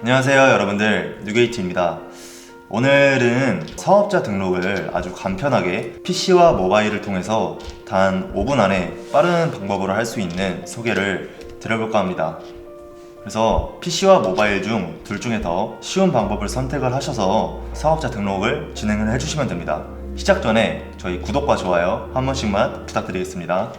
안녕하세요 여러분들, 뉴게이트입니다. 오늘은 사업자 등록을 아주 간편하게 PC와 모바일을 통해서 단 5분 안에 빠른 방법으로 할 수 있는 소개를 드려볼까 합니다. 그래서 PC와 모바일 중 둘 중에 더 쉬운 방법을 선택을 하셔서 사업자 등록을 진행을 해주시면 됩니다. 시작 전에 저희 구독과 좋아요 한 번씩만 부탁드리겠습니다.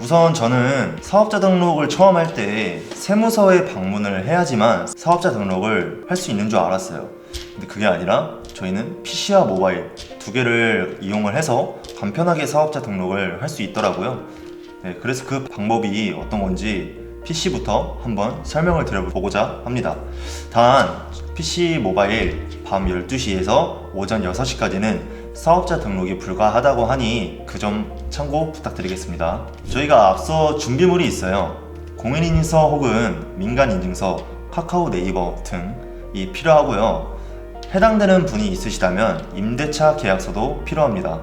우선 저는 사업자 등록을 처음 할 때 세무서에 방문을 해야지만 사업자 등록을 할 수 있는 줄 알았어요. 근데 그게 아니라 저희는 PC와 모바일 두 개를 이용을 해서 간편하게 사업자 등록을 할 수 있더라고요. 네, 그래서 그 방법이 어떤 건지 PC부터 한번 설명을 드려보고자 합니다. 단 PC 모바일 밤 12시에서 오전 6시까지는 사업자 등록이 불가하다고 하니 그 점 참고 부탁드리겠습니다. 저희가 앞서 준비물이 있어요. 공인인증서 혹은 민간인증서, 카카오 네이버 등이 필요하고요. 해당되는 분이 있으시다면 임대차 계약서도 필요합니다.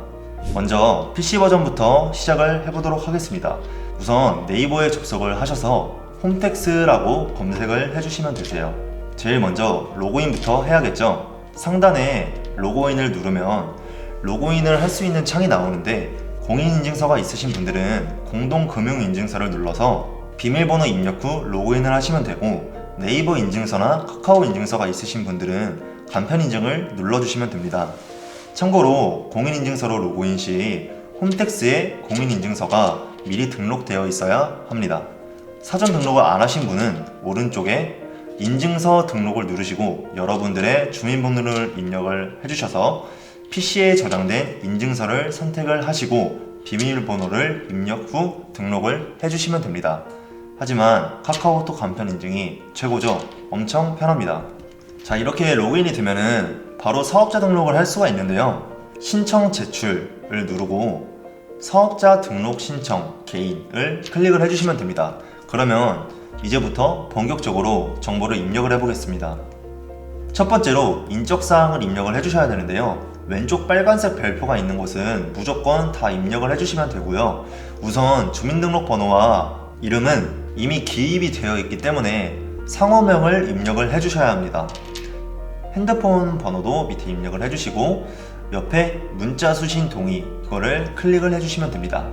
먼저 PC 버전부터 시작을 해보도록 하겠습니다. 우선 네이버에 접속을 하셔서 홈택스라고 검색을 해주시면 되세요. 제일 먼저 로그인부터 해야겠죠. 상단에 로그인을 누르면 로그인을 할 수 있는 창이 나오는데, 공인인증서가 있으신 분들은 공동금융인증서를 눌러서 비밀번호 입력 후 로그인을 하시면 되고, 네이버 인증서나 카카오 인증서가 있으신 분들은 간편 인증을 눌러주시면 됩니다. 참고로 공인인증서로 로그인 시 홈택스에 공인인증서가 미리 등록되어 있어야 합니다. 사전 등록을 안 하신 분은 오른쪽에 인증서 등록을 누르시고 여러분들의 주민번호를 입력을 해주셔서 PC에 저장된 인증서를 선택을 하시고 비밀번호를 입력 후 등록을 해주시면 됩니다. 하지만 카카오톡 간편 인증이 최고죠. 엄청 편합니다. 자, 이렇게 로그인이 되면은 바로 사업자 등록을 할 수가 있는데요. 신청 제출을 누르고 사업자 등록 신청 개인을 클릭을 해주시면 됩니다. 그러면 이제부터 본격적으로 정보를 입력을 해보겠습니다. 첫 번째로 인적사항을 입력을 해주셔야 되는데요. 왼쪽 빨간색 별표가 있는 곳은 무조건 다 입력을 해주시면 되고요. 우선 주민등록번호와 이름은 이미 기입이 되어 있기 때문에 상호명을 입력을 해주셔야 합니다. 핸드폰 번호도 밑에 입력을 해주시고 옆에 문자 수신 동의, 이거를 클릭을 해주시면 됩니다.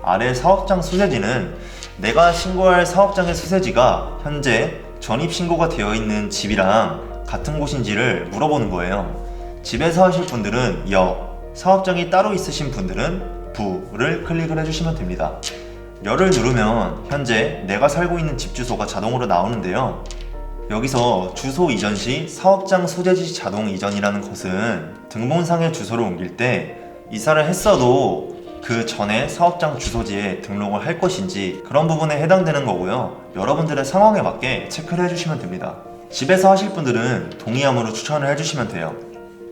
아래 사업장 수세지는 내가 신고할 사업장의 수세지가 현재 전입신고가 되어 있는 집이랑 같은 곳인지를 물어보는 거예요. 집에서 하실 분들은 여, 사업장이 따로 있으신 분들은 부를 클릭을 해주시면 됩니다. 여를 누르면 현재 내가 살고 있는 집 주소가 자동으로 나오는데요. 여기서 주소 이전 시 사업장 소재지 자동 이전이라는 것은 등본상의 주소를 옮길 때 이사를 했어도 그 전에 사업장 주소지에 등록을 할 것인지 그런 부분에 해당되는 거고요. 여러분들의 상황에 맞게 체크를 해주시면 됩니다. 집에서 하실 분들은 동의함으로 추천을 해주시면 돼요.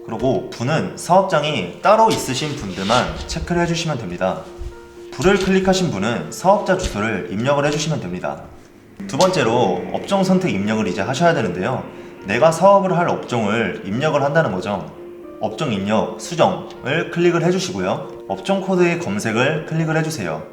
그리고 부는 사업장이 따로 있으신 분들만 체크를 해주시면 됩니다. 부를 클릭하신 분은 사업자 주소를 입력을 해주시면 됩니다. 두 번째로 업종 선택 입력을 이제 하셔야 되는데요. 내가 사업을 할 업종을 입력을 한다는 거죠. 업종 입력 수정을 클릭을 해주시고요. 업종 코드의 검색을 클릭을 해주세요.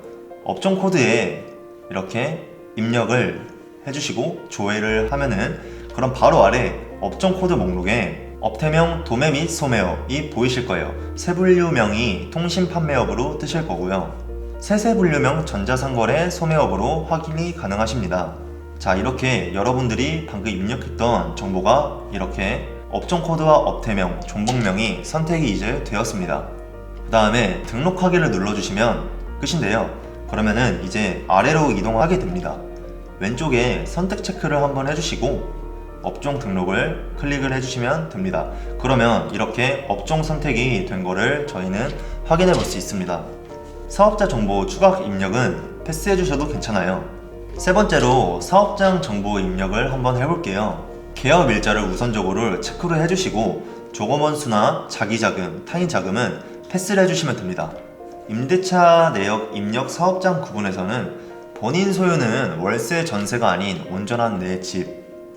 업종 코드에 이렇게 입력을 해주시고 조회를 하면은 그럼 바로 아래 업종 코드 목록에 업태명 도매 및 소매업이 보이실 거예요. 세분류명이 통신판매업으로 뜨실 거고요. 세세분류명 전자상거래 소매업으로 확인이 가능하십니다. 자, 이렇게 여러분들이 방금 입력했던 정보가 이렇게 업종 코드와 업태명, 종목명이 선택이 이제 되었습니다. 그 다음에 등록하기를 눌러주시면 끝인데요. 그러면은 이제 아래로 이동하게 됩니다. 왼쪽에 선택 체크를 한번 해주시고 업종 등록을 클릭을 해주시면 됩니다. 그러면 이렇게 업종 선택이 된 거를 저희는 확인해 볼 수 있습니다. 사업자 정보 추가 입력은 패스해 주셔도 괜찮아요. 세 번째로 사업장 정보 입력을 한번 해볼게요. 개업 일자를 우선적으로 체크를 해주시고 조검원수나 자기자금, 타인자금은 패스를 해주시면 됩니다. 임대차 내역 입력 사업장 구분에서는 본인 소유는 월세 전세가 아닌 온전한 내 집,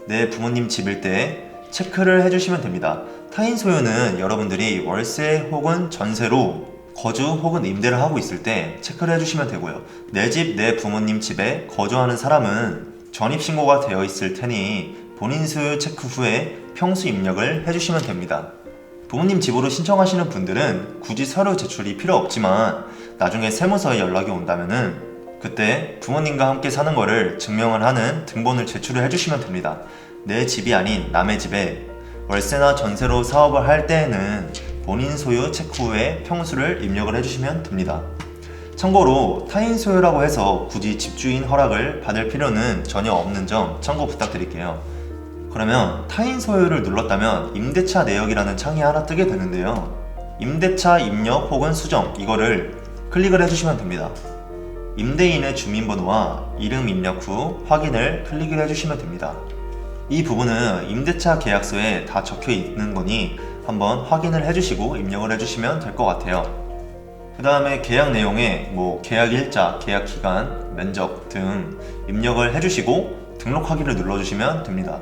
내 부모님 집일 때 체크를 해주시면 됩니다. 타인 소유는 여러분들이 월세 혹은 전세로 거주 혹은 임대를 하고 있을 때 체크를 해주시면 되고요. 내 집, 내 부모님 집에 거주하는 사람은 전입신고가 되어 있을 테니 본인 소유 체크 후에 평수 입력을 해주시면 됩니다. 부모님 집으로 신청하시는 분들은 굳이 서류 제출이 필요 없지만 나중에 세무서에 연락이 온다면은 그때 부모님과 함께 사는 거를 증명을 하는 등본을 제출을 해주시면 됩니다. 내 집이 아닌 남의 집에 월세나 전세로 사업을 할 때에는 본인 소유 체크 후에 평수를 입력을 해주시면 됩니다. 참고로 타인 소유라고 해서 굳이 집주인 허락을 받을 필요는 전혀 없는 점 참고 부탁드릴게요. 그러면 타인 소유를 눌렀다면 임대차 내역이라는 창이 하나 뜨게 되는데요. 임대차 입력 혹은 수정 이거를 클릭을 해주시면 됩니다. 임대인의 주민번호와 이름 입력 후 확인을 클릭을 해주시면 됩니다. 이 부분은 임대차 계약서에 다 적혀 있는 거니 한번 확인을 해주시고 입력을 해주시면 될 것 같아요. 그 다음에 계약 내용에 계약 일자, 계약 기간, 면적 등 입력을 해주시고 등록하기를 눌러주시면 됩니다.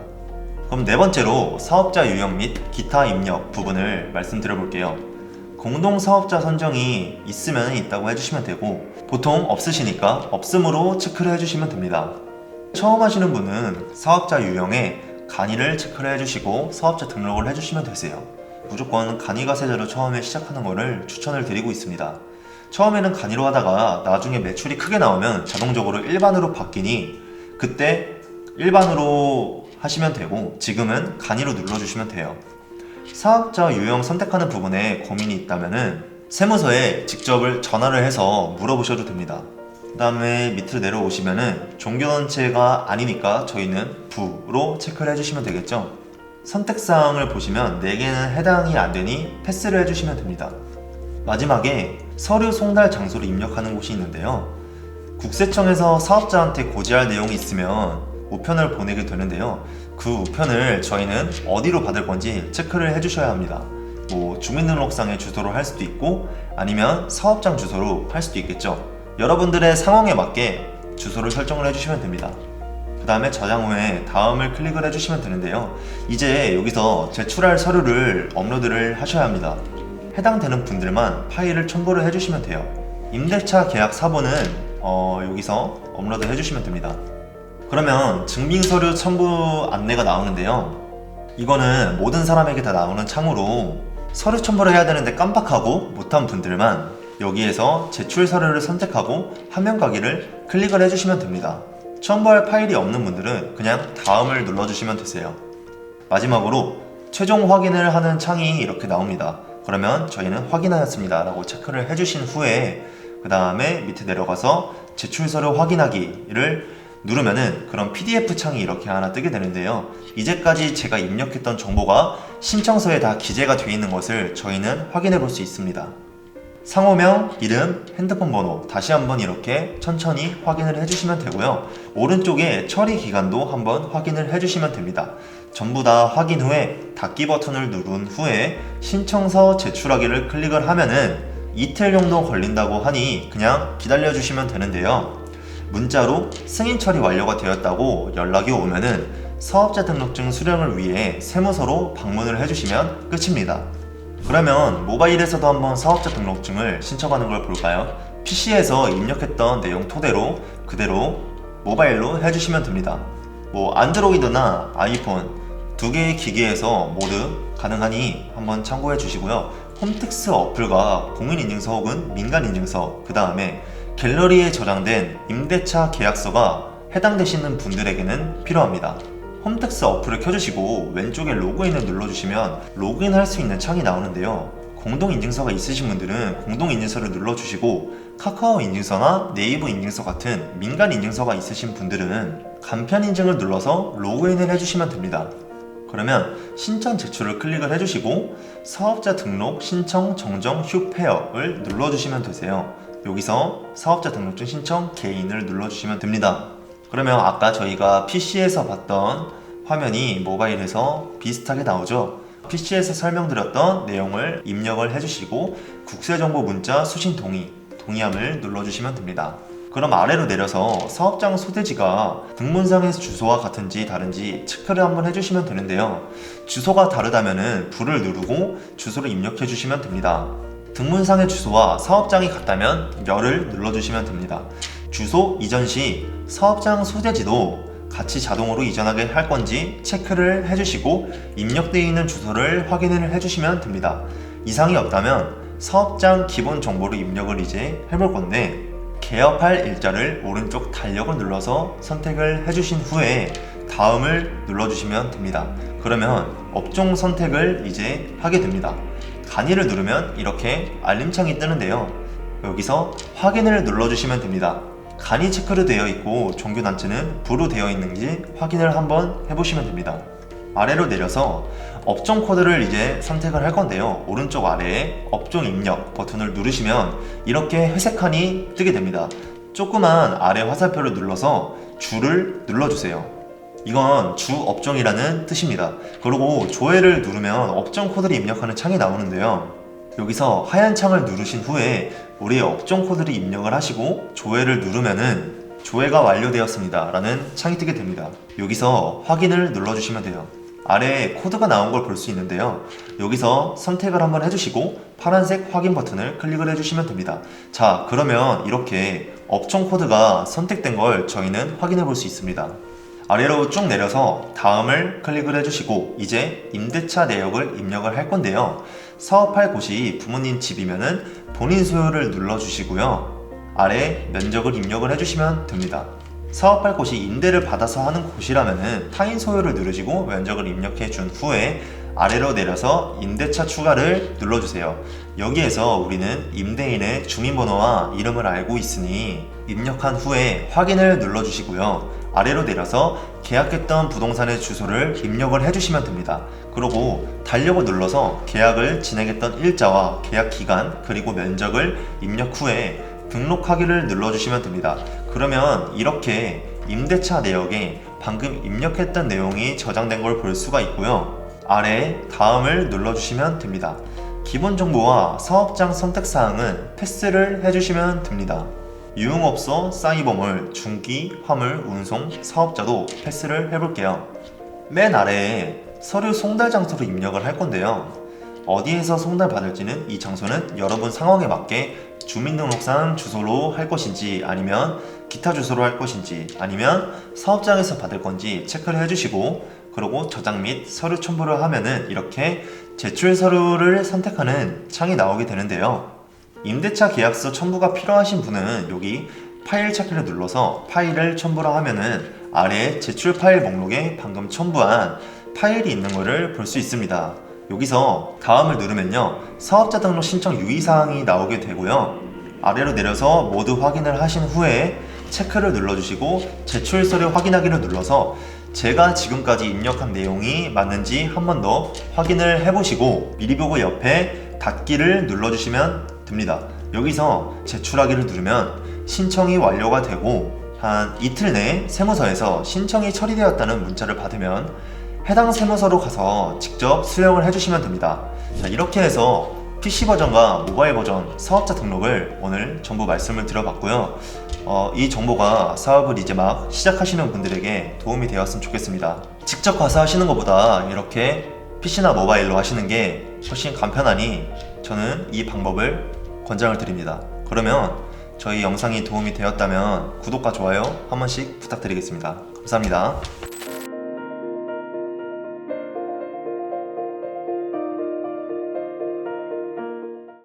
그럼 네 번째로 사업자 유형 및 기타 입력 부분을 말씀드려 볼게요. 공동사업자 선정이 있으면 있다고 해주시면 되고 보통 없으시니까 없음으로 체크를 해주시면 됩니다. 처음 하시는 분은 사업자 유형에 간이를 체크를 해주시고 사업자 등록을 해주시면 되세요. 무조건 간이가세제로 처음에 시작하는 거를 추천을 드리고 있습니다. 처음에는 간이로 하다가 나중에 매출이 크게 나오면 자동적으로 일반으로 바뀌니 그때 일반으로 하시면 되고 지금은 간이로 눌러주시면 돼요. 사업자 유형 선택하는 부분에 고민이 있다면 세무서에 직접 전화를 해서 물어보셔도 됩니다. 그 다음에 밑으로 내려오시면은 종교단체가 아니니까 저희는 부로 체크를 해주시면 되겠죠. 선택사항을 보시면 4개는 해당이 안되니 패스를 해주시면 됩니다. 마지막에 서류 송달 장소를 입력하는 곳이 있는데요. 국세청에서 사업자한테 고지할 내용이 있으면 우편을 보내게 되는데요. 그 우편을 저희는 어디로 받을 건지 체크를 해주셔야 합니다. 주민등록상의 주소로 할 수도 있고 아니면 사업장 주소로 할 수도 있겠죠. 여러분들의 상황에 맞게 주소를 설정을 해주시면 됩니다. 그 다음에 저장 후에 다음을 클릭을 해주시면 되는데요. 이제 여기서 제출할 서류를 업로드를 하셔야 합니다. 해당되는 분들만 파일을 첨부를 해주시면 돼요. 임대차 계약 사본은 여기서 업로드 해주시면 됩니다. 그러면 증빙서류 첨부 안내가 나오는데요. 이거는 모든 사람에게 다 나오는 창으로 서류 첨부를 해야 되는데 깜빡하고 못한 분들만 여기에서 제출 서류를 선택하고 화면 가기를 클릭을 해주시면 됩니다. 첨부할 파일이 없는 분들은 그냥 다음을 눌러주시면 되세요. 마지막으로 최종 확인을 하는 창이 이렇게 나옵니다. 그러면 저희는 확인하였습니다 라고 체크를 해주신 후에 그 다음에 밑에 내려가서 제출 서류 확인하기를 누르면은 그런 PDF 창이 이렇게 하나 뜨게 되는데요. 이제까지 제가 입력했던 정보가 신청서에 다 기재가 되어 있는 것을 저희는 확인해 볼 수 있습니다. 상호명, 이름, 핸드폰 번호 다시 한번 이렇게 천천히 확인을 해주시면 되고요. 오른쪽에 처리 기간도 한번 확인을 해주시면 됩니다. 전부 다 확인 후에 닫기 버튼을 누른 후에 신청서 제출하기를 클릭을 하면은 이틀 정도 걸린다고 하니 그냥 기다려 주시면 되는데요. 문자로 승인 처리 완료가 되었다고 연락이 오면은 사업자 등록증 수령을 위해 세무서로 방문을 해주시면 끝입니다. 그러면 모바일에서도 한번 사업자 등록증을 신청하는 걸 볼까요? PC에서 입력했던 내용 토대로 그대로 모바일로 해주시면 됩니다. 안드로이드나 아이폰 두 개의 기기에서 모두 가능하니 한번 참고해 주시고요. 홈택스 어플과 공인인증서 혹은 민간인증서 그 다음에 갤러리에 저장된 임대차 계약서가 해당되시는 분들에게는 필요합니다. 홈택스 어플을 켜주시고 왼쪽에 로그인을 눌러주시면 로그인 할 수 있는 창이 나오는데요. 공동인증서가 있으신 분들은 공동인증서를 눌러주시고 카카오 인증서나 네이버 인증서 같은 민간 인증서가 있으신 분들은 간편인증을 눌러서 로그인을 해주시면 됩니다. 그러면 신청 제출을 클릭을 해주시고 사업자 등록 신청 정정 휴페어를 눌러주시면 되세요. 여기서 사업자 등록증 신청 개인을 눌러주시면 됩니다. 그러면 아까 저희가 PC에서 봤던 화면이 모바일에서 비슷하게 나오죠. PC에서 설명드렸던 내용을 입력을 해주시고 국세정보 문자 수신 동의함을 눌러주시면 됩니다. 그럼 아래로 내려서 사업장 소재지가 등본상의 주소와 같은지 다른지 체크를 한번 해주시면 되는데요. 주소가 다르다면 불을 누르고 주소를 입력해 주시면 됩니다. 등본상의 주소와 사업장이 같다면 열을 눌러주시면 됩니다. 주소 이전 시 사업장 소재지도 같이 자동으로 이전하게 할 건지 체크를 해주시고 입력되어 있는 주소를 확인을 해주시면 됩니다. 이상이 없다면 사업장 기본 정보를 입력을 이제 해볼 건데, 개업할 일자를 오른쪽 달력을 눌러서 선택을 해주신 후에 다음을 눌러주시면 됩니다. 그러면 업종 선택을 이제 하게 됩니다. 간이를 누르면 이렇게 알림창이 뜨는데요. 여기서 확인을 눌러주시면 됩니다. 간이 체크로 되어 있고 종교단체는 부로 되어 있는지 확인을 한번 해보시면 됩니다. 아래로 내려서 업종 코드를 이제 선택을 할 건데요. 오른쪽 아래에 업종 입력 버튼을 누르시면 이렇게 회색 칸이 뜨게 됩니다. 조그만 아래 화살표를 눌러서 주를 눌러주세요. 이건 주 업종이라는 뜻입니다. 그리고 조회를 누르면 업종 코드를 입력하는 창이 나오는데요. 여기서 하얀 창을 누르신 후에 우리의 업종 코드를 입력을 하시고 조회를 누르면은 조회가 완료되었습니다 라는 창이 뜨게 됩니다. 여기서 확인을 눌러주시면 돼요. 아래에 코드가 나온 걸 볼 수 있는데요. 여기서 선택을 한번 해주시고 파란색 확인 버튼을 클릭을 해주시면 됩니다. 자, 그러면 이렇게 업종 코드가 선택된 걸 저희는 확인해 볼 수 있습니다. 아래로 쭉 내려서 다음을 클릭을 해주시고 이제 임대차 내역을 입력을 할 건데요. 사업할 곳이 부모님 집이면은 본인 소유를 눌러주시고요. 아래 면적을 입력을 해주시면 됩니다. 사업할 곳이 임대를 받아서 하는 곳이라면은 타인 소유를 누르시고 면적을 입력해 준 후에 아래로 내려서 임대차 추가를 눌러주세요. 여기에서 우리는 임대인의 주민번호와 이름을 알고 있으니 입력한 후에 확인을 눌러주시고요. 아래로 내려서 계약했던 부동산의 주소를 입력을 해주시면 됩니다. 그리고 달력을 눌러서 계약을 진행했던 일자와 계약 기간 그리고 면적을 입력 후에 등록하기를 눌러주시면 됩니다. 그러면 이렇게 임대차 내역에 방금 입력했던 내용이 저장된 걸 볼 수가 있고요. 아래에 다음을 눌러주시면 됩니다. 기본 정보와 사업장 선택사항은 패스를 해주시면 됩니다. 유흥업소, 사이버몰, 중기, 화물, 운송, 사업자도 패스를 해볼게요. 맨 아래에 서류 송달 장소로 입력을 할 건데요. 어디에서 송달 받을지는 이 장소는 여러분 상황에 맞게 주민등록상 주소로 할 것인지 아니면 기타 주소로 할 것인지 아니면 사업장에서 받을 건지 체크를 해주시고, 그리고 저장 및 서류 첨부를 하면은 이렇게 제출 서류를 선택하는 창이 나오게 되는데요. 임대차 계약서 첨부가 필요하신 분은 여기 파일 찾기를 눌러서 파일을 첨부를 하면은 아래에 제출 파일 목록에 방금 첨부한 파일이 있는 것을 볼 수 있습니다. 여기서 다음을 누르면요, 사업자 등록 신청 유의사항이 나오게 되고요. 아래로 내려서 모두 확인을 하신 후에 체크를 눌러주시고 제출 서류 확인하기를 눌러서 제가 지금까지 입력한 내용이 맞는지 한 번 더 확인을 해보시고 미리 보고 옆에 닫기를 눌러주시면 됩니다. 여기서 제출하기를 누르면 신청이 완료가 되고 한 이틀 내에 세무서에서 신청이 처리되었다는 문자를 받으면 해당 세무서로 가서 직접 수령을 해주시면 됩니다. 자, 이렇게 해서 PC 버전과 모바일 버전 사업자 등록을 오늘 전부 말씀을 드려봤고요. 이 정보가 사업을 이제 막 시작하시는 분들에게 도움이 되었으면 좋겠습니다. 직접 가서 하시는 것보다 이렇게 PC나 모바일로 하시는 게 훨씬 간편하니 저는 이 방법을 권장을 드립니다. 그러면 저희 영상이 도움이 되었다면 구독과 좋아요 한 번씩 부탁드리겠습니다. 감사합니다.